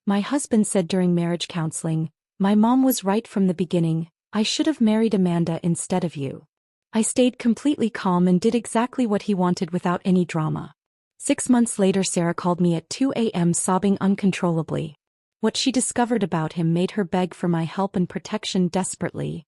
My husband said during marriage counseling, "My mom was right from the beginning, I should have married Amanda instead of you." I stayed completely calm and did exactly what he wanted without any drama. 6 months later, Sarah called me at 2 a.m. sobbing uncontrollably. What she discovered about him made her beg for my help and protection desperately.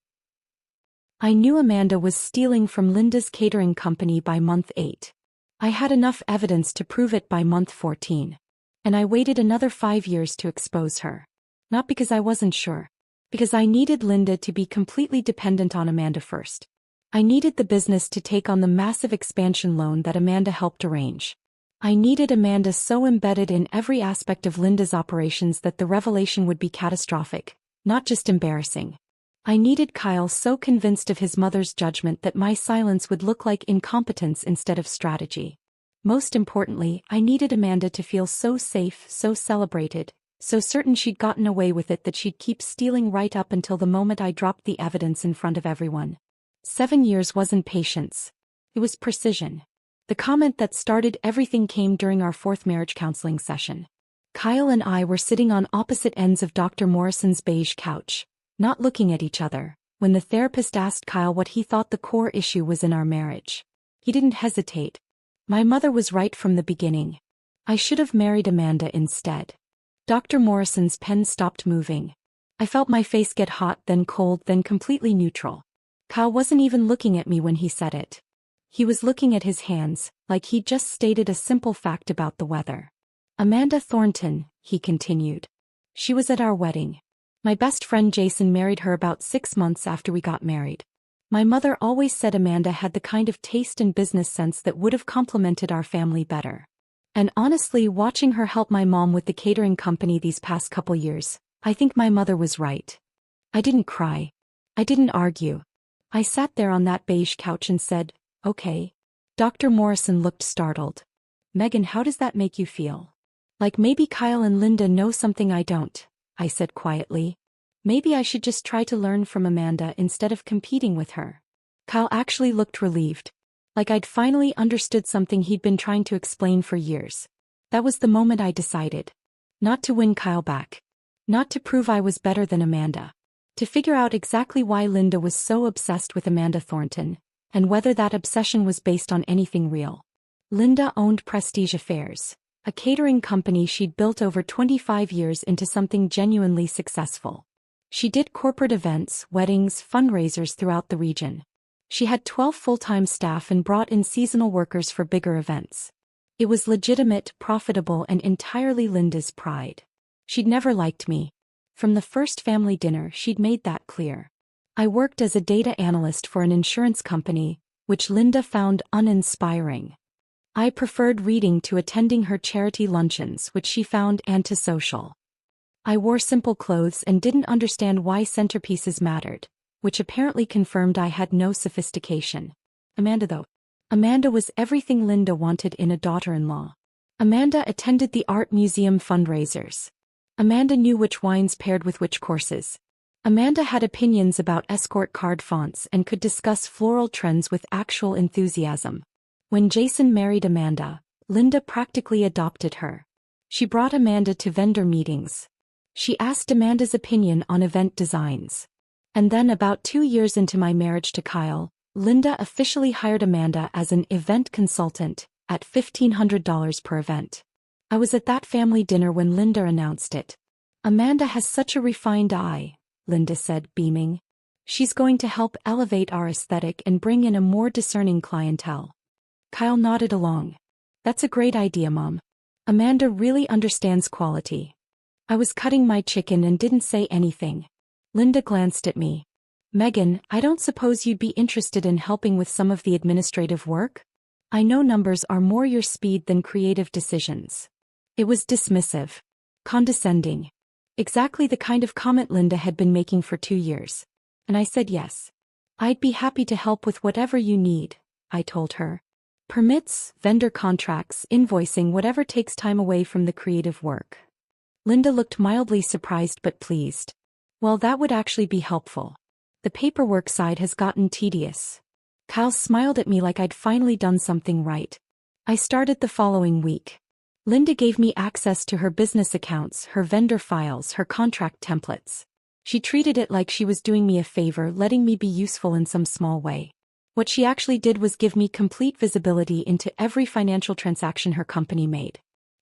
I knew Amanda was stealing from Linda's catering company by month 8. I had enough evidence to prove it by month 14. And I waited another 5 years to expose her. Not because I wasn't sure. Because I needed Linda to be completely dependent on Amanda first. I needed the business to take on the massive expansion loan that Amanda helped arrange. I needed Amanda so embedded in every aspect of Linda's operations that the revelation would be catastrophic, not just embarrassing. I needed Kyle so convinced of his mother's judgment that my silence would look like incompetence instead of strategy. Most importantly, I needed Amanda to feel so safe, so celebrated, so certain she'd gotten away with it that she'd keep stealing right up until the moment I dropped the evidence in front of everyone. 7 years wasn't patience. It was precision. The comment that started everything came during our 4th marriage counseling session. Kyle and I were sitting on opposite ends of Dr. Morrison's beige couch, not looking at each other, when the therapist asked Kyle what he thought the core issue was in our marriage. He didn't hesitate. "My mother was right from the beginning. I should have married Amanda instead." Dr. Morrison's pen stopped moving. I felt my face get hot, then cold, then completely neutral. Kyle wasn't even looking at me when he said it. He was looking at his hands, like he'd just stated a simple fact about the weather. "Amanda Thornton," he continued. "She was at our wedding. My best friend Jason married her about 6 months after we got married. My mother always said Amanda had the kind of taste and business sense that would have complemented our family better. And honestly, watching her help my mom with the catering company these past couple years, I think my mother was right." I didn't cry. I didn't argue. I sat there on that beige couch and said, "Okay." Dr. Morrison looked startled. "Megan, how does that make you feel?" "Like maybe Kyle and Linda know something I don't," I said quietly. "Maybe I should just try to learn from Amanda instead of competing with her." Kyle actually looked relieved. Like I'd finally understood something he'd been trying to explain for years. That was the moment I decided. Not to win Kyle back. Not to prove I was better than Amanda. To figure out exactly why Linda was so obsessed with Amanda Thornton, and whether that obsession was based on anything real. Linda owned Prestige Affairs, a catering company she'd built over 25 years into something genuinely successful. She did corporate events, weddings, fundraisers throughout the region. She had 12 full-time staff and brought in seasonal workers for bigger events. It was legitimate, profitable, and entirely Linda's pride. She'd never liked me. From the first family dinner, she'd made that clear. I worked as a data analyst for an insurance company, which Linda found uninspiring. I preferred reading to attending her charity luncheons, which she found antisocial. I wore simple clothes and didn't understand why centerpieces mattered, which apparently confirmed I had no sophistication. Amanda was everything Linda wanted in a daughter-in-law. Amanda attended the art museum fundraisers. Amanda knew which wines paired with which courses. Amanda had opinions about escort card fonts and could discuss floral trends with actual enthusiasm. When Jason married Amanda, Linda practically adopted her. She brought Amanda to vendor meetings. She asked Amanda's opinion on event designs. And then about 2 years into my marriage to Kyle, Linda officially hired Amanda as an event consultant, at $1,500 per event. I was at that family dinner when Linda announced it. "Amanda has such a refined eye," Linda said, beaming. "She's going to help elevate our aesthetic and bring in a more discerning clientele." Kyle nodded along. "That's a great idea, Mom. Amanda really understands quality." I was cutting my chicken and didn't say anything. Linda glanced at me. "Megan, I don't suppose you'd be interested in helping with some of the administrative work? I know numbers are more your speed than creative decisions." It was dismissive. Condescending. Exactly the kind of comment Linda had been making for 2 years. And I said yes. "I'd be happy to help with whatever you need," I told her. "Permits, vendor contracts, invoicing, whatever takes time away from the creative work." Linda looked mildly surprised but pleased. "Well, that would actually be helpful. The paperwork side has gotten tedious." Kyle smiled at me like I'd finally done something right. I started the following week. Linda gave me access to her business accounts, her vendor files, her contract templates. She treated it like she was doing me a favor, letting me be useful in some small way. What she actually did was give me complete visibility into every financial transaction her company made.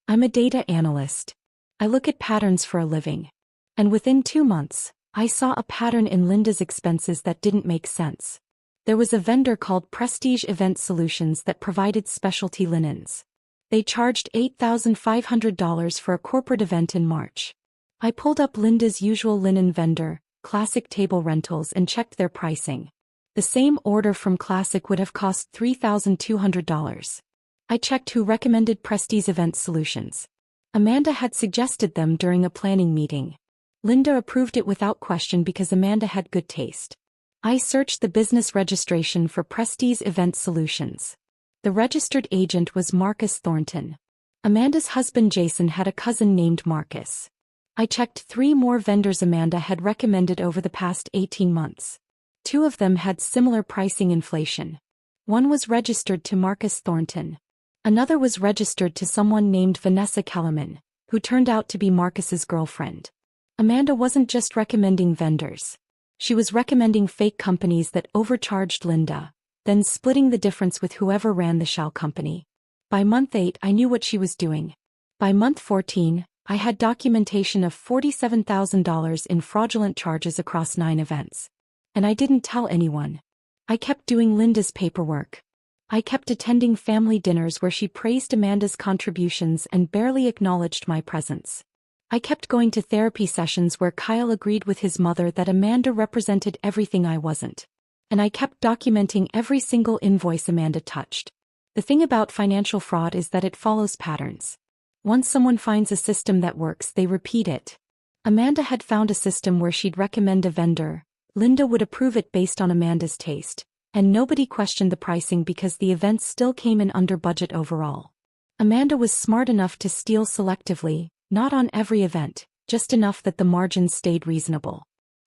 I'm a data analyst. I look at patterns for a living. And within 2 months, I saw a pattern in Linda's expenses that didn't make sense. There was a vendor called Prestige Event Solutions that provided specialty linens. They charged $8,500 for a corporate event in March. I pulled up Linda's usual linen vendor, Classic Table Rentals, and checked their pricing. The same order from Classic would have cost $3,200. I checked who recommended Prestige Event Solutions. Amanda had suggested them during a planning meeting. Linda approved it without question because Amanda had good taste. I searched the business registration for Prestige Event Solutions. The registered agent was Marcus Thornton. Amanda's husband Jason had a cousin named Marcus. I checked 3 more vendors Amanda had recommended over the past 18 months. 2 of them had similar pricing inflation. One was registered to Marcus Thornton. Another was registered to someone named Vanessa Kellerman, who turned out to be Marcus's girlfriend. Amanda wasn't just recommending vendors. She was recommending fake companies that overcharged Linda, then splitting the difference with whoever ran the shell company. By month 8, I knew what she was doing. By month 14, I had documentation of $47,000 in fraudulent charges across 9 events. And I didn't tell anyone. I kept doing Linda's paperwork. I kept attending family dinners where she praised Amanda's contributions and barely acknowledged my presence. I kept going to therapy sessions where Kyle agreed with his mother that Amanda represented everything I wasn't. And I kept documenting every single invoice Amanda touched. The thing about financial fraud is that it follows patterns. Once someone finds a system that works, they repeat it. Amanda had found a system where she'd recommend a vendor, Linda would approve it based on Amanda's taste, and nobody questioned the pricing because the events still came in under budget overall. Amanda was smart enough to steal selectively, not on every event, just enough that the margins stayed reasonable.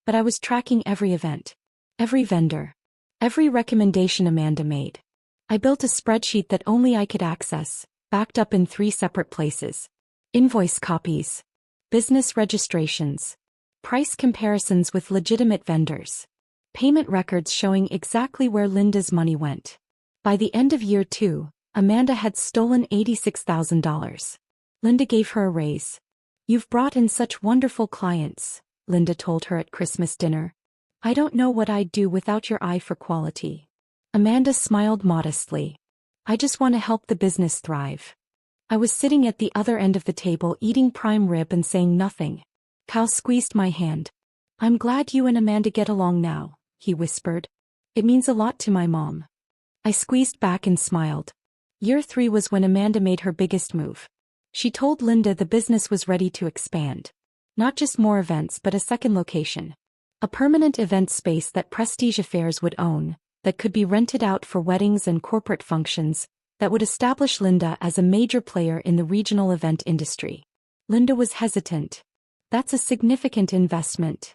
But I was tracking every event. Every vendor. Every recommendation Amanda made. I built a spreadsheet that only I could access, backed up in 3 separate places. Invoice copies. Business registrations. Price comparisons with legitimate vendors. Payment records showing exactly where Linda's money went. By the end of year 2, Amanda had stolen $86,000. Linda gave her a raise. "You've brought in such wonderful clients," Linda told her at Christmas dinner. "I don't know what I'd do without your eye for quality." Amanda smiled modestly. "I just want to help the business thrive." I was sitting at the other end of the table eating prime rib and saying nothing. Kyle squeezed my hand. "I'm glad you and Amanda get along now," he whispered. "It means a lot to my mom." I squeezed back and smiled. Year 3 was when Amanda made her biggest move. She told Linda the business was ready to expand. Not just more events but a second location. A permanent event space that Prestige Affairs would own, that could be rented out for weddings and corporate functions, that would establish Linda as a major player in the regional event industry. Linda was hesitant. "That's a significant investment.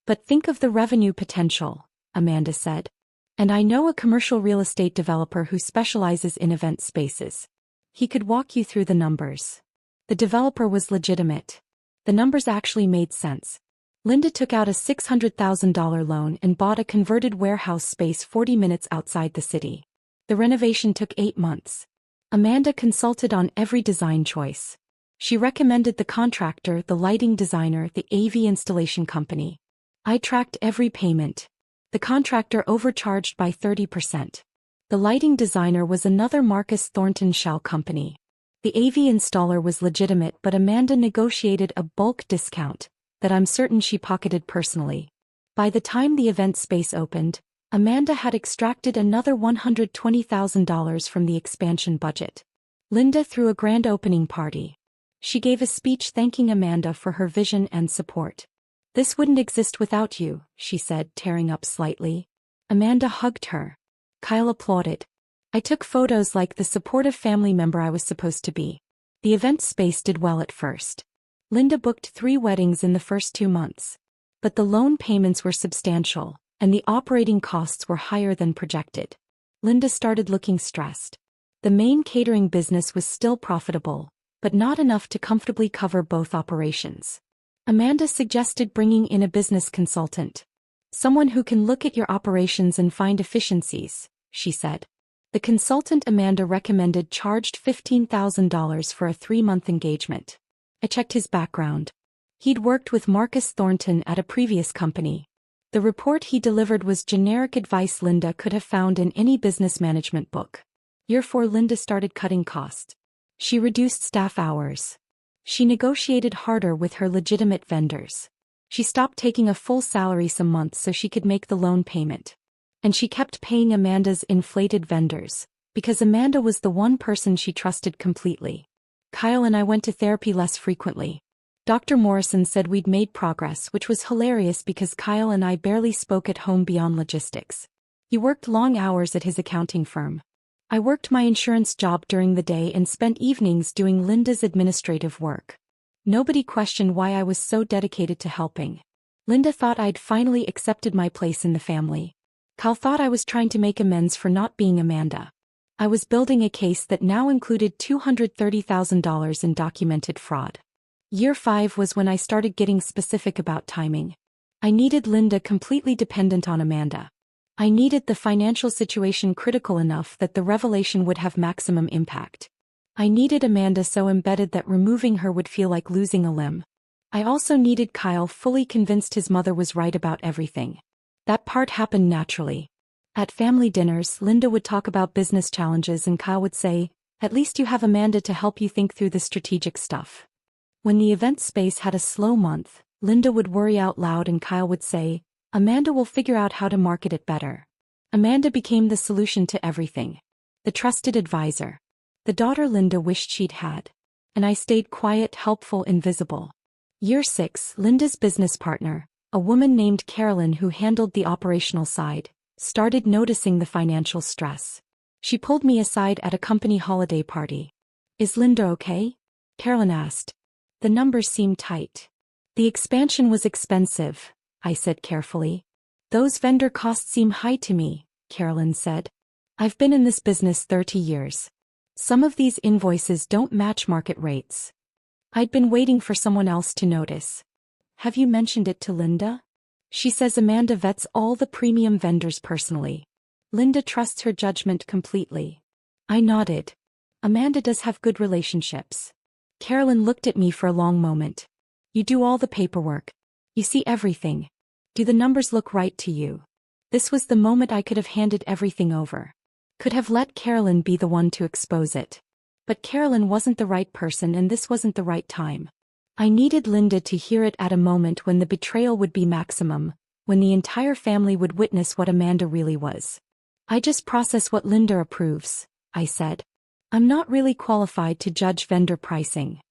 But think of the revenue potential," Amanda said. "And I know a commercial real estate developer who specializes in event spaces. He could walk you through the numbers." The developer was legitimate. The numbers actually made sense. Linda took out a $600,000 loan and bought a converted warehouse space 40 minutes outside the city. The renovation took 8 months. Amanda consulted on every design choice. She recommended the contractor, the lighting designer, the AV installation company. I tracked every payment. The contractor overcharged by 30%. The lighting designer was another Marcus Thornton shell company. The AV installer was legitimate, but Amanda negotiated a bulk discount that I'm certain she pocketed personally. By the time the event space opened, Amanda had extracted another $120,000 from the expansion budget. Linda threw a grand opening party. She gave a speech thanking Amanda for her vision and support. "This wouldn't exist without you," she said, tearing up slightly. Amanda hugged her. Kyle applauded. I took photos like the supportive family member I was supposed to be. The event space did well at first. Linda booked 3 weddings in the first 2 months. But the loan payments were substantial, and the operating costs were higher than projected. Linda started looking stressed. The main catering business was still profitable, but not enough to comfortably cover both operations. Amanda suggested bringing in a business consultant. Someone who can look at your operations and find efficiencies, she said. The consultant Amanda recommended charged $15,000 for a 3-month engagement. I checked his background. He'd worked with Marcus Thornton at a previous company. The report he delivered was generic advice Linda could have found in any business management book. Year 4, Linda started cutting costs. She reduced staff hours. She negotiated harder with her legitimate vendors. She stopped taking a full salary some months so she could make the loan payment. And she kept paying Amanda's inflated vendors, because Amanda was the one person she trusted completely. Kyle and I went to therapy less frequently. Dr. Morrison said we'd made progress, which was hilarious because Kyle and I barely spoke at home beyond logistics. He worked long hours at his accounting firm. I worked my insurance job during the day and spent evenings doing Linda's administrative work. Nobody questioned why I was so dedicated to helping. Linda thought I'd finally accepted my place in the family. Kyle thought I was trying to make amends for not being Amanda. I was building a case that now included $230,000 in documented fraud. Year 5 was when I started getting specific about timing. I needed Linda completely dependent on Amanda. I needed the financial situation critical enough that the revelation would have maximum impact. I needed Amanda so embedded that removing her would feel like losing a limb. I also needed Kyle fully convinced his mother was right about everything. That part happened naturally. At family dinners, Linda would talk about business challenges and Kyle would say, "At least you have Amanda to help you think through the strategic stuff." When the event space had a slow month, Linda would worry out loud and Kyle would say, "Amanda will figure out how to market it better." Amanda became the solution to everything. The trusted advisor. The daughter Linda wished she'd had. And I stayed quiet, helpful, invisible. Year 6, Linda's business partner, a woman named Carolyn who handled the operational side, started noticing the financial stress. She pulled me aside at a company holiday party. "Is Linda okay?" Carolyn asked. The numbers seemed tight. "The expansion was expensive," I said carefully. "Those vendor costs seem high to me," Carolyn said. "I've been in this business 30 years. Some of these invoices don't match market rates." I'd been waiting for someone else to notice. "Have you mentioned it to Linda?" "She says Amanda vets all the premium vendors personally. Linda trusts her judgment completely." I nodded. "Amanda does have good relationships." Carolyn looked at me for a long moment. "You do all the paperwork. You see everything. Do the numbers look right to you?" This was the moment I could have handed everything over. Could have let Carolyn be the one to expose it. But Carolyn wasn't the right person and this wasn't the right time. I needed Linda to hear it at a moment when the betrayal would be maximum, when the entire family would witness what Amanda really was. "I just process what Linda approves," I said. "I'm not really qualified to judge vendor pricing."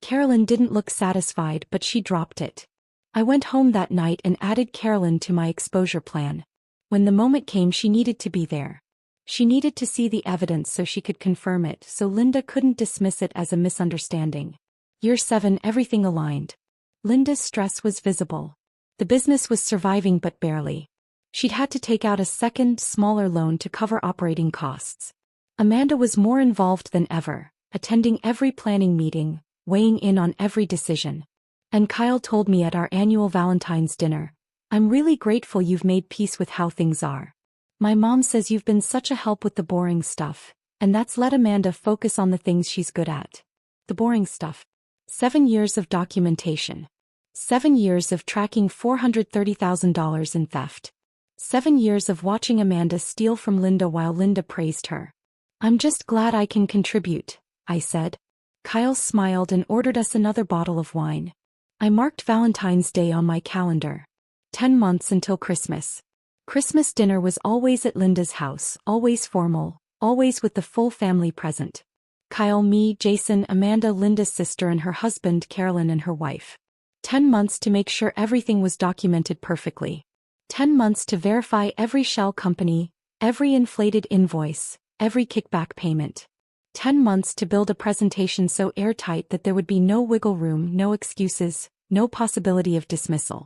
Carolyn didn't look satisfied, but she dropped it. I went home that night and added Carolyn to my exposure plan. When the moment came, she needed to be there. She needed to see the evidence so she could confirm it, so Linda couldn't dismiss it as a misunderstanding. Year 7, everything aligned. Linda's stress was visible. The business was surviving but barely. She'd had to take out a second, smaller loan to cover operating costs. Amanda was more involved than ever, attending every planning meeting, weighing in on every decision. And Kyle told me at our annual Valentine's dinner, "I'm really grateful you've made peace with how things are. My mom says you've been such a help with the boring stuff, and that's let Amanda focus on the things she's good at." The boring stuff. 7 years of documentation. 7 years of tracking $430,000 in theft. 7 years of watching Amanda steal from Linda while Linda praised her. "I'm just glad I can contribute," I said. Kyle smiled and ordered us another bottle of wine. I marked Valentine's Day on my calendar. 10 months until Christmas. Christmas dinner was always at Linda's house, always formal, always with the full family present. Kyle, me, Jason, Amanda, Linda's sister and her husband, Carolyn and her wife. 10 months to make sure everything was documented perfectly. 10 months to verify every shell company, every inflated invoice, every kickback payment. 10 months to build a presentation so airtight that there would be no wiggle room, no excuses, no possibility of dismissal.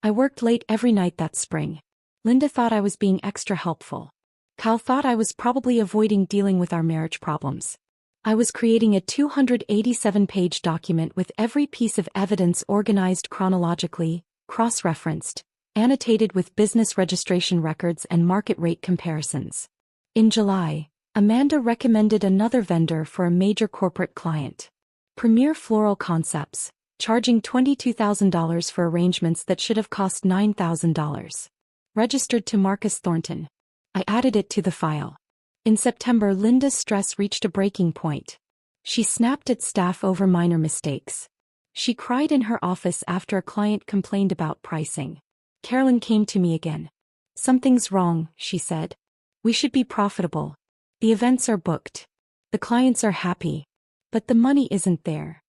I worked late every night that spring. Linda thought I was being extra helpful. Kyle thought I was probably avoiding dealing with our marriage problems. I was creating a 287-page document with every piece of evidence organized chronologically, cross-referenced, annotated with business registration records and market rate comparisons. In July, Amanda recommended another vendor for a major corporate client. Premier Floral Concepts, charging $22,000 for arrangements that should have cost $9,000. Registered to Marcus Thornton. I added it to the file. In September, Linda's stress reached a breaking point. She snapped at staff over minor mistakes. She cried in her office after a client complained about pricing. Carolyn came to me again. "Something's wrong," she said. "We should be profitable. The events are booked. The clients are happy. But the money isn't there.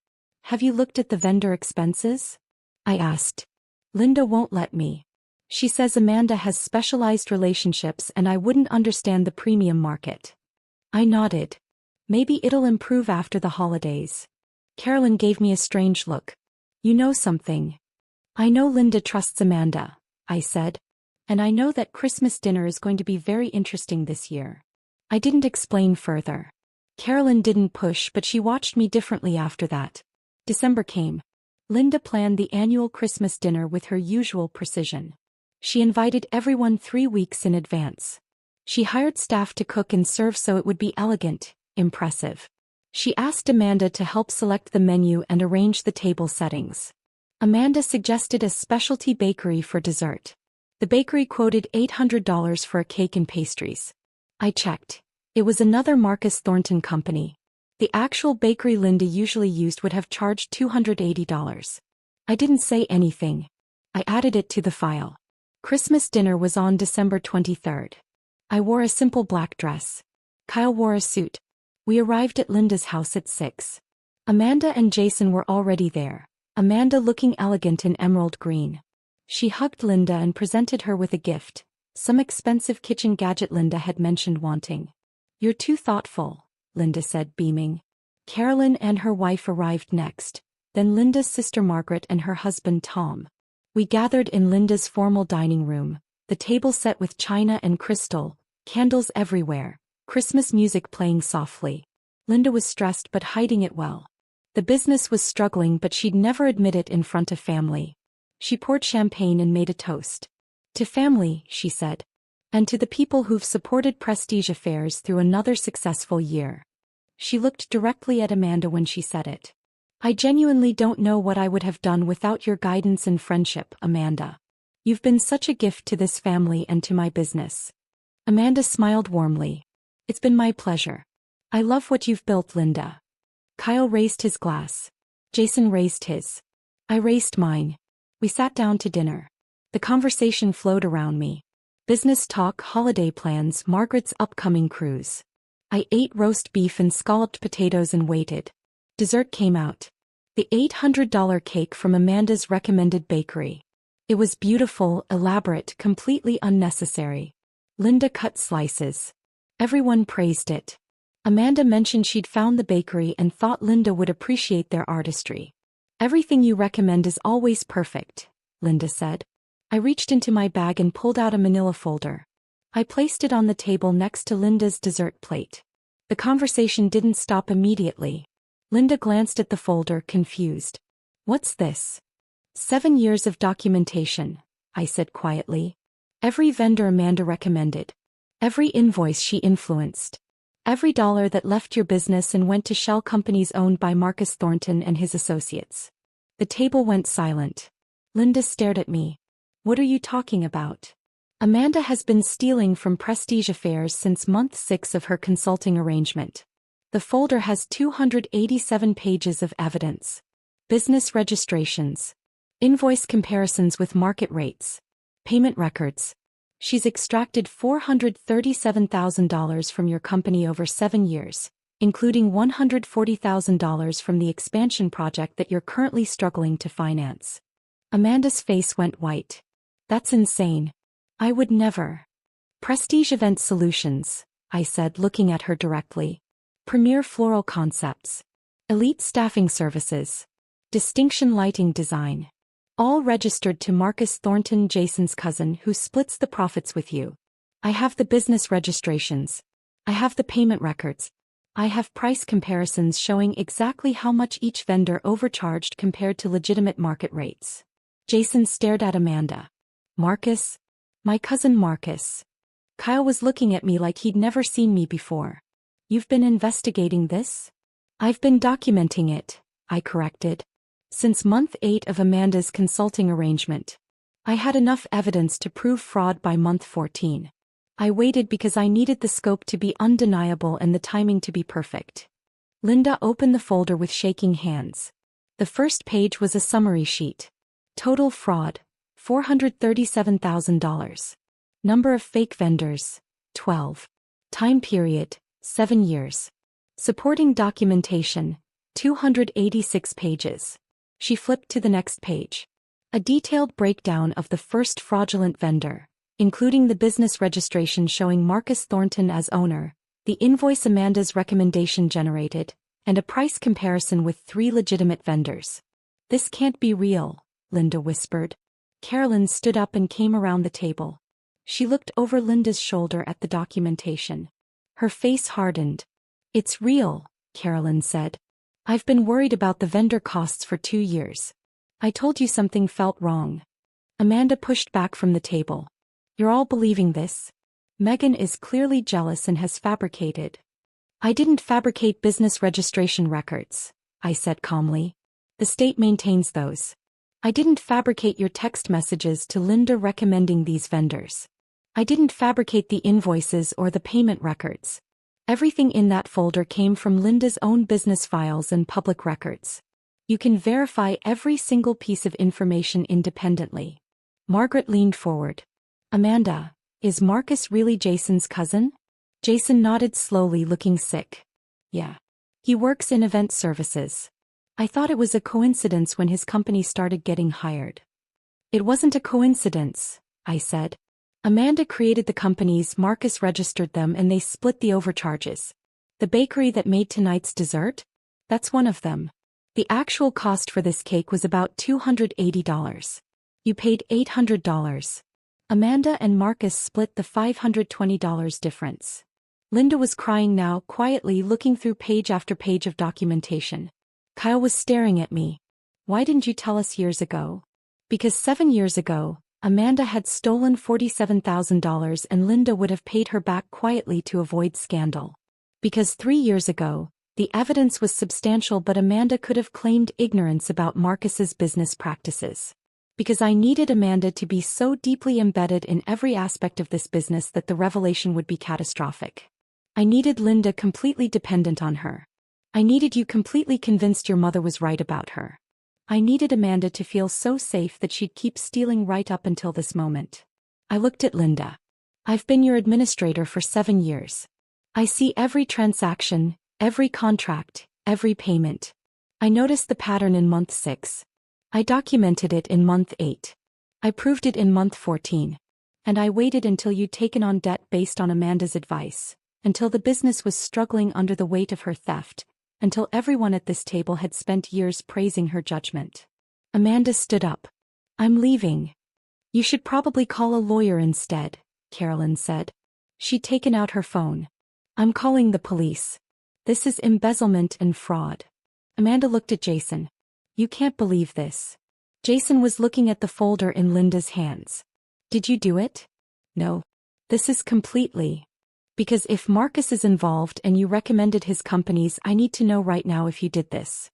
Have you looked at the vendor expenses?" I asked. "Linda won't let me. She says Amanda has specialized relationships and I wouldn't understand the premium market." I nodded. "Maybe it'll improve after the holidays." Carolyn gave me a strange look. "You know something." "I know Linda trusts Amanda," I said. "And I know that Christmas dinner is going to be very interesting this year." I didn't explain further. Carolyn didn't push, but she watched me differently after that. December came. Linda planned the annual Christmas dinner with her usual precision. She invited everyone 3 weeks in advance. She hired staff to cook and serve so it would be elegant, impressive. She asked Amanda to help select the menu and arrange the table settings. Amanda suggested a specialty bakery for dessert. The bakery quoted $800 for a cake and pastries. I checked. It was another Marcus Thornton company. The actual bakery Linda usually used would have charged $280. I didn't say anything. I added it to the file. Christmas dinner was on December 23rd. I wore a simple black dress. Kyle wore a suit. We arrived at Linda's house at 6. Amanda and Jason were already there, Amanda looking elegant in emerald green. She hugged Linda and presented her with a gift, some expensive kitchen gadget Linda had mentioned wanting. "You're too thoughtful," Linda said, beaming. Carolyn and her wife arrived next, then Linda's sister Margaret and her husband Tom. We gathered in Linda's formal dining room, the table set with china and crystal, candles everywhere, Christmas music playing softly. Linda was stressed but hiding it well. The business was struggling, but she'd never admit it in front of family. She poured champagne and made a toast. "To family," she said. "And to the people who've supported Prestige Affairs through another successful year." She looked directly at Amanda when she said it. "I genuinely don't know what I would have done without your guidance and friendship, Amanda. You've been such a gift to this family and to my business." Amanda smiled warmly. "It's been my pleasure. I love what you've built, Linda." Kyle raised his glass. Jason raised his. I raised mine. We sat down to dinner. The conversation flowed around me. Business talk, holiday plans, Margaret's upcoming cruise. I ate roast beef and scalloped potatoes and waited. Dessert came out. The $800 cake from Amanda's recommended bakery. It was beautiful, elaborate, completely unnecessary. Linda cut slices. Everyone praised it. Amanda mentioned she'd found the bakery and thought Linda would appreciate their artistry. "Everything you recommend is always perfect," Linda said. I reached into my bag and pulled out a manila folder. I placed it on the table next to Linda's dessert plate. The conversation didn't stop immediately. Linda glanced at the folder, confused. "What's this?" "7 years of documentation," I said quietly. "Every vendor Amanda recommended. Every invoice she influenced. Every dollar that left your business and went to shell companies owned by Marcus Thornton and his associates." The table went silent. Linda stared at me. "What are you talking about?" "Amanda has been stealing from Prestige Affairs since month 6 of her consulting arrangement. The folder has 287 pages of evidence. Business registrations. Invoice comparisons with market rates. Payment records. She's extracted $437,000 from your company over 7 years, including $140,000 from the expansion project that you're currently struggling to finance." Amanda's face went white. "That's insane. I would never." "Prestige Event Solutions," I said, looking at her directly. "Premier Floral Concepts. Elite Staffing Services. Distinction Lighting Design. All registered to Marcus Thornton, Jason's cousin, who splits the profits with you. I have the business registrations. I have the payment records. I have price comparisons showing exactly how much each vendor overcharged compared to legitimate market rates. Jason stared at Amanda. Marcus? My cousin Marcus. Kyle was looking at me like he'd never seen me before. You've been investigating this? I've been documenting it, I corrected. Since month 8 of Amanda's consulting arrangement. I had enough evidence to prove fraud by month 14. I waited because I needed the scope to be undeniable and the timing to be perfect. Linda opened the folder with shaking hands. The first page was a summary sheet. Total fraud, $437,000. Number of fake vendors, 12. Time period, 7 years. Supporting documentation, 286 pages. She flipped to the next page. A detailed breakdown of the first fraudulent vendor, including the business registration showing Marcus Thornton as owner, the invoice Amanda's recommendation generated, and a price comparison with 3 legitimate vendors. This can't be real, Linda whispered. Carolyn stood up and came around the table. She looked over Linda's shoulder at the documentation. Her face hardened. It's real, Carolyn said. I've been worried about the vendor costs for 2 years. I told you something felt wrong. Amanda pushed back from the table. You're all believing this? Megan is clearly jealous and has fabricated. I didn't fabricate business registration records, I said calmly. The state maintains those. I didn't fabricate your text messages to Linda recommending these vendors. I didn't fabricate the invoices or the payment records. Everything in that folder came from Linda's own business files and public records. You can verify every single piece of information independently. Margaret leaned forward. Amanda, is Marcus really Jason's cousin? Jason nodded slowly, looking sick. Yeah. He works in event services. I thought it was a coincidence when his company started getting hired. It wasn't a coincidence, I said. Amanda created the companies, Marcus registered them, and they split the overcharges. The bakery that made tonight's dessert? That's one of them. The actual cost for this cake was about $280. You paid $800. Amanda and Marcus split the $520 difference. Linda was crying now, quietly looking through page after page of documentation. Kyle was staring at me. Why didn't you tell us years ago? Because 7 years ago, Amanda had stolen $47,000 and Linda would have paid her back quietly to avoid scandal. Because 3 years ago, the evidence was substantial but Amanda could have claimed ignorance about Marcus's business practices. Because I needed Amanda to be so deeply embedded in every aspect of this business that the revelation would be catastrophic. I needed Linda completely dependent on her. I needed you completely convinced your mother was right about her. I needed Amanda to feel so safe that she'd keep stealing right up until this moment. I looked at Linda. I've been your administrator for 7 years. I see every transaction, every contract, every payment. I noticed the pattern in month 6. I documented it in month 8. I proved it in month 14. And I waited until you'd taken on debt based on Amanda's advice, until the business was struggling under the weight of her theft, until everyone at this table had spent years praising her judgment. Amanda stood up. I'm leaving. You should probably call a lawyer instead, Carolyn said. She'd taken out her phone. I'm calling the police. This is embezzlement and fraud. Amanda looked at Jason. You can't believe this. Jason was looking at the folder in Linda's hands. Did you do it? No. This is completely. Because if Marcus is involved and you recommended his companies, I need to know right now if you did this.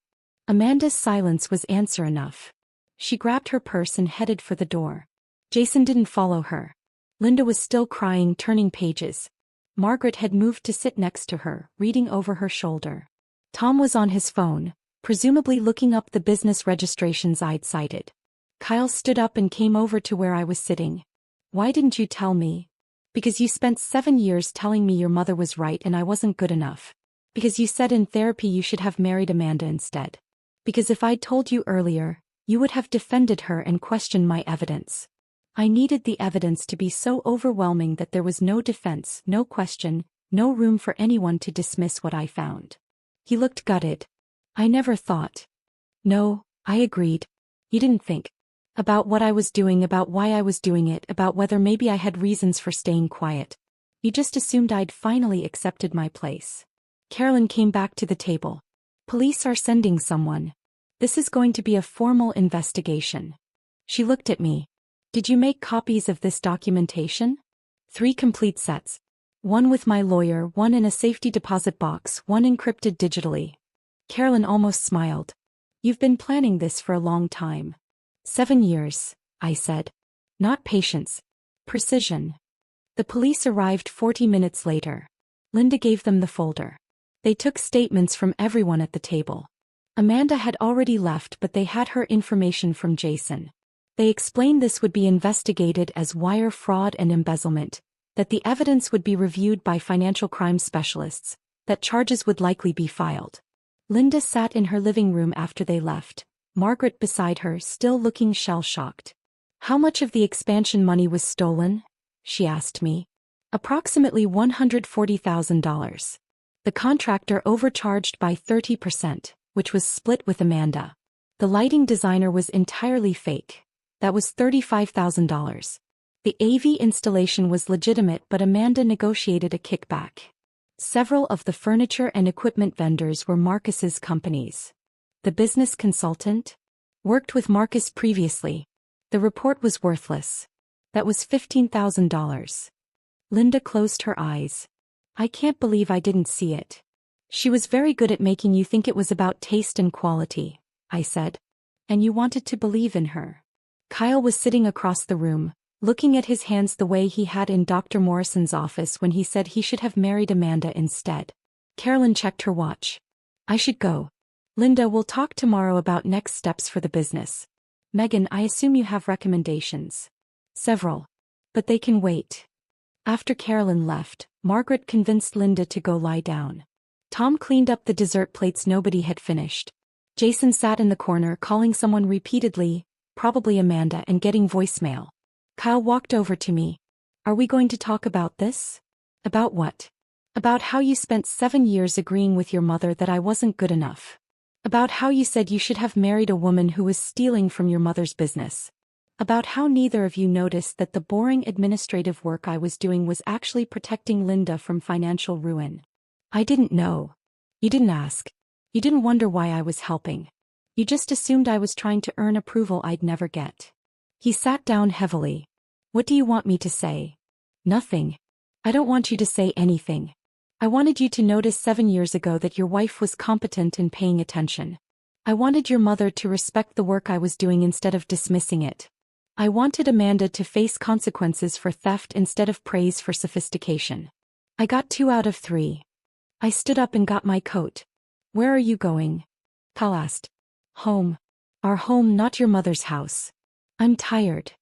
Amanda's silence was answer enough. She grabbed her purse and headed for the door. Jason didn't follow her. Linda was still crying, turning pages. Margaret had moved to sit next to her, reading over her shoulder. Tom was on his phone, presumably looking up the business registrations I'd cited. Kyle stood up and came over to where I was sitting. Why didn't you tell me? Because you spent 7 years telling me your mother was right and I wasn't good enough. Because you said in therapy you should have married Amanda instead. Because if I'd told you earlier, you would have defended her and questioned my evidence. I needed the evidence to be so overwhelming that there was no defense, no question, no room for anyone to dismiss what I found. He looked gutted. I never thought. No, I agreed. You didn't think. About what I was doing, about why I was doing it, about whether maybe I had reasons for staying quiet. You just assumed I'd finally accepted my place. Carolyn came back to the table. Police are sending someone. This is going to be a formal investigation. She looked at me. Did you make copies of this documentation? 3 complete sets. 1 with my lawyer, 1 in a safety deposit box, 1 encrypted digitally. Carolyn almost smiled. You've been planning this for a long time. 7 years, I said. Not patience. Precision. The police arrived 40 minutes later. Linda gave them the folder. They took statements from everyone at the table. Amanda had already left, but they had her information from Jason. They explained this would be investigated as wire fraud and embezzlement, that the evidence would be reviewed by financial crime specialists, that charges would likely be filed. Linda sat in her living room after they left, Margaret beside her still looking shell-shocked. How much of the expansion money was stolen? She asked me. Approximately $140,000. The contractor overcharged by 30%, which was split with Amanda. The lighting designer was entirely fake. That was $35,000. The AV installation was legitimate, but Amanda negotiated a kickback. Several of the furniture and equipment vendors were Marcus's companies. The business consultant worked with Marcus previously. The report was worthless. That was $15,000. Linda closed her eyes. I can't believe I didn't see it. She was very good at making you think it was about taste and quality, I said. And you wanted to believe in her. Kyle was sitting across the room, looking at his hands the way he had in Dr. Morrison's office when he said he should have married Amanda instead. Carolyn checked her watch. I should go. Linda, we'll talk tomorrow about next steps for the business. Megan, I assume you have recommendations. Several. But they can wait. After Carolyn left, Margaret convinced Linda to go lie down. Tom cleaned up the dessert plates nobody had finished. Jason sat in the corner calling someone repeatedly, probably Amanda, and getting voicemail. Kyle walked over to me. Are we going to talk about this? About what? About how you spent 7 years agreeing with your mother that I wasn't good enough. About how you said you should have married a woman who was stealing from your mother's business. About how neither of you noticed that the boring administrative work I was doing was actually protecting Linda from financial ruin. I didn't know. You didn't ask. You didn't wonder why I was helping. You just assumed I was trying to earn approval I'd never get. He sat down heavily. What do you want me to say? Nothing. I don't want you to say anything. I wanted you to notice 7 years ago that your wife was competent and paying attention. I wanted your mother to respect the work I was doing instead of dismissing it. I wanted Amanda to face consequences for theft instead of praise for sophistication. I got 2 out of 3. I stood up and got my coat. Where are you going? Kyle asked. Home. Our home, not your mother's house. I'm tired.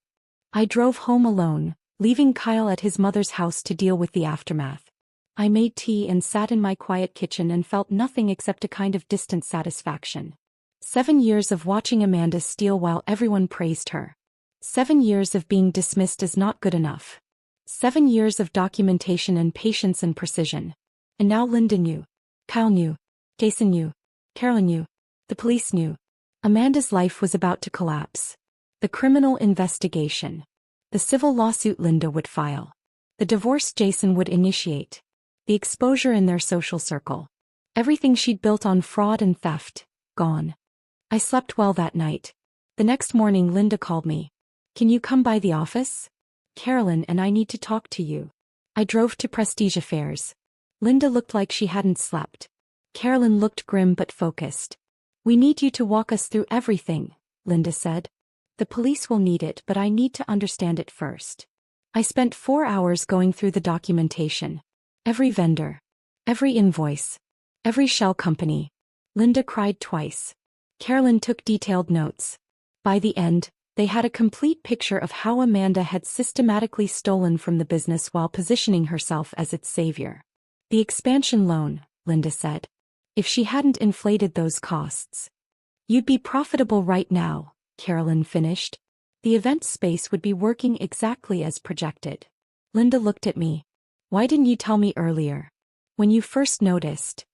I drove home alone, leaving Kyle at his mother's house to deal with the aftermath. I made tea and sat in my quiet kitchen and felt nothing except a kind of distant satisfaction. 7 years of watching Amanda steal while everyone praised her. 7 years of being dismissed as not good enough. 7 years of documentation and patience and precision. And now Linda knew. Kyle knew. Jason knew. Carolyn knew. The police knew. Amanda's life was about to collapse. The criminal investigation. The civil lawsuit Linda would file. The divorce Jason would initiate. The exposure in their social circle. Everything she'd built on fraud and theft, gone. I slept well that night. The next morning Linda called me. Can you come by the office? Carolyn and I need to talk to you. I drove to Prestige Affairs. Linda looked like she hadn't slept. Carolyn looked grim but focused. We need you to walk us through everything, Linda said. The police will need it, but I need to understand it first. I spent 4 hours going through the documentation. Every vendor. Every invoice. Every shell company. Linda cried twice. Carolyn took detailed notes. By the end, they had a complete picture of how Amanda had systematically stolen from the business while positioning herself as its savior. The expansion loan, Linda said. If she hadn't inflated those costs. You'd be profitable right now, Carolyn finished. The event space would be working exactly as projected. Linda looked at me. Why didn't you tell me earlier? When you first noticed?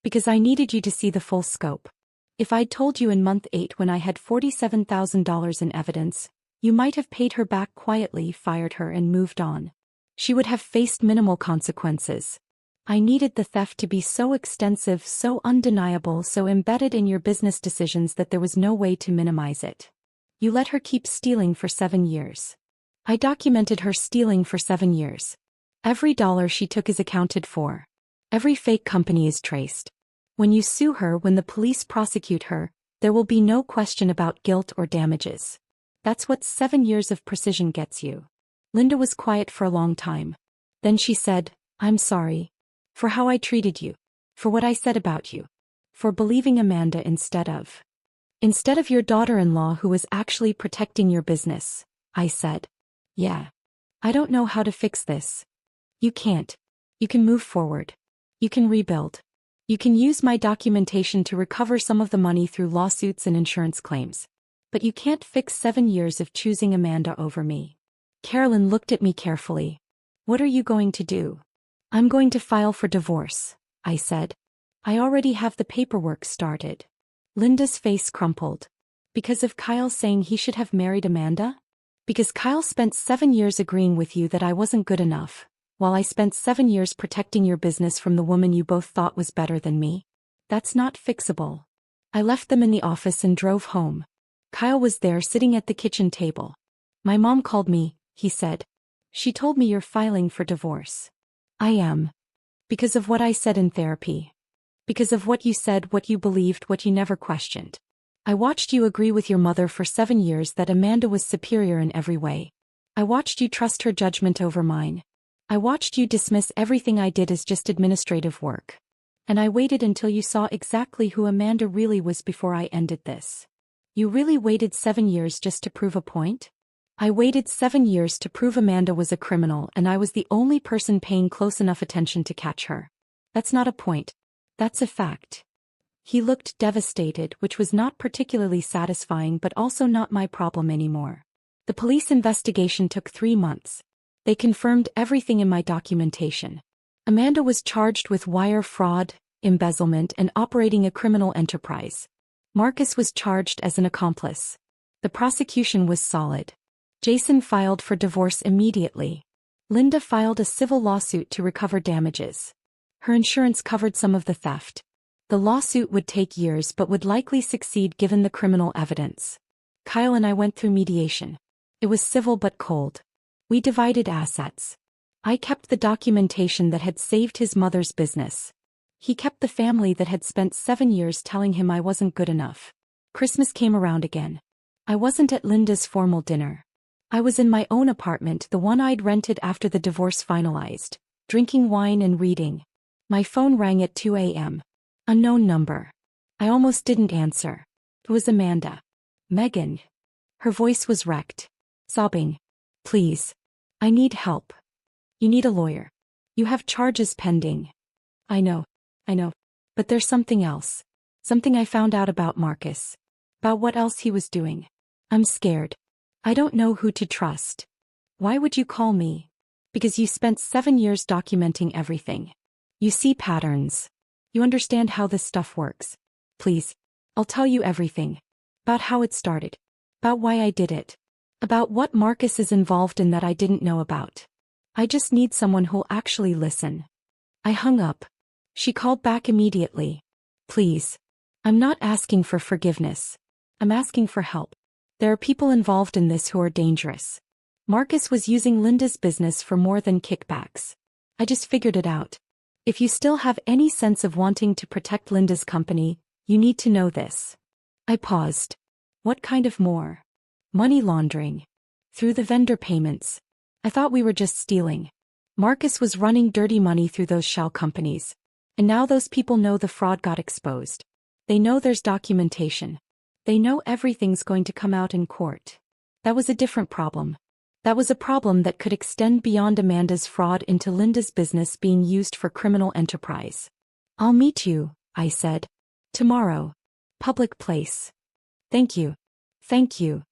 Because I needed you to see the full scope. If I'd told you in month 8 when I had $47,000 in evidence, you might have paid her back quietly, fired her and moved on. She would have faced minimal consequences. I needed the theft to be so extensive, so undeniable, so embedded in your business decisions that there was no way to minimize it. You let her keep stealing for 7 years. I documented her stealing for 7 years. Every dollar she took is accounted for. Every fake company is traced. When you sue her, when the police prosecute her, there will be no question about guilt or damages. That's what 7 years of precision gets you. Linda was quiet for a long time. Then she said, I'm sorry. For how I treated you. For what I said about you. For believing Amanda instead of your daughter-in-law who was actually protecting your business, I said. Yeah. I don't know how to fix this. You can't. You can move forward. You can rebuild. You can use my documentation to recover some of the money through lawsuits and insurance claims. But you can't fix 7 years of choosing Amanda over me. Carolyn looked at me carefully. What are you going to do? I'm going to file for divorce, I said. I already have the paperwork started. Linda's face crumpled. Because of Kyle saying he should have married Amanda? Because Kyle spent 7 years agreeing with you that I wasn't good enough, while I spent 7 years protecting your business from the woman you both thought was better than me? That's not fixable. I left them in the office and drove home. Kyle was there sitting at the kitchen table. My mom called me, he said. She told me you're filing for divorce. I am. Because of what I said in therapy. Because of what you said, what you believed, what you never questioned. I watched you agree with your mother for 7 years that Amanda was superior in every way. I watched you trust her judgment over mine. I watched you dismiss everything I did as just administrative work. And I waited until you saw exactly who Amanda really was before I ended this. You really waited 7 years just to prove a point? I waited 7 years to prove Amanda was a criminal, and I was the only person paying close enough attention to catch her. That's not a point. That's a fact. He looked devastated, which was not particularly satisfying but also not my problem anymore. The police investigation took 3 months. They confirmed everything in my documentation. Amanda was charged with wire fraud, embezzlement, and operating a criminal enterprise. Marcus was charged as an accomplice. The prosecution was solid. Jason filed for divorce immediately. Linda filed a civil lawsuit to recover damages. Her insurance covered some of the theft. The lawsuit would take years but would likely succeed given the criminal evidence. Kyle and I went through mediation. It was civil but cold. We divided assets. I kept the documentation that had saved his mother's business. He kept the family that had spent 7 years telling him I wasn't good enough. Christmas came around again. I wasn't at Linda's formal dinner. I was in my own apartment, the one I'd rented after the divorce finalized, drinking wine and reading. My phone rang at 2 a.m. Unknown number. I almost didn't answer. It was Amanda. Megan. Her voice was wrecked. Sobbing. Please. I need help. You need a lawyer. You have charges pending. I know. But there's something else. Something I found out about Marcus. About what else he was doing. I'm scared. I don't know who to trust. Why would you call me? Because you spent 7 years documenting everything. You see patterns. You understand how this stuff works. Please. I'll tell you everything. About how it started. About why I did it. About what Marcus is involved in that I didn't know about. I just need someone who'll actually listen. I hung up. She called back immediately. Please. I'm not asking for forgiveness. I'm asking for help. There are people involved in this who are dangerous. Marcus was using Linda's business for more than kickbacks. I just figured it out. If you still have any sense of wanting to protect Linda's company, you need to know this. I paused. What kind of more? Money laundering. Through the vendor payments. I thought we were just stealing. Marcus was running dirty money through those shell companies. And now those people know the fraud got exposed. They know there's documentation. They know everything's going to come out in court. That was a different problem. That was a problem that could extend beyond Amanda's fraud into Linda's business being used for criminal enterprise. I'll meet you, I said. Tomorrow. Public place. Thank you. Thank you.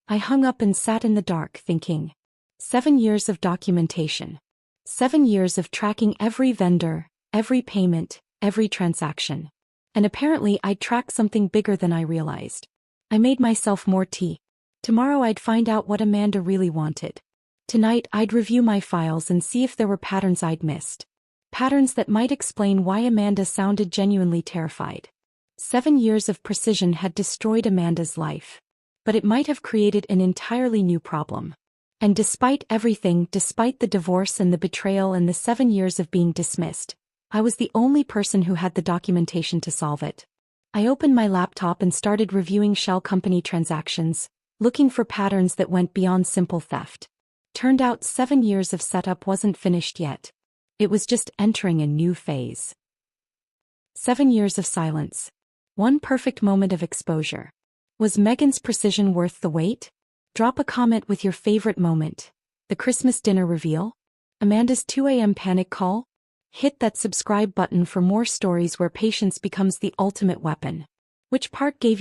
I hung up and sat in the dark thinking. 7 years of documentation. 7 years of tracking every vendor, every payment, every transaction. And apparently I'd tracked something bigger than I realized. I made myself more tea. Tomorrow I'd find out what Amanda really wanted. Tonight I'd review my files and see if there were patterns I'd missed. Patterns that might explain why Amanda sounded genuinely terrified. 7 years of precision had destroyed Amanda's life. But it might have created an entirely new problem. And despite everything, despite the divorce and the betrayal and the 7 years of being dismissed, I was the only person who had the documentation to solve it. I opened my laptop and started reviewing shell company transactions, looking for patterns that went beyond simple theft. Turned out 7 years of setup wasn't finished yet. It was just entering a new phase. 7 years of silence. One perfect moment of exposure. Was Megan's precision worth the wait? Drop a comment with your favorite moment. The Christmas dinner reveal? Amanda's 2 a.m. panic call? Hit that subscribe button for more stories where patience becomes the ultimate weapon. Which part gave you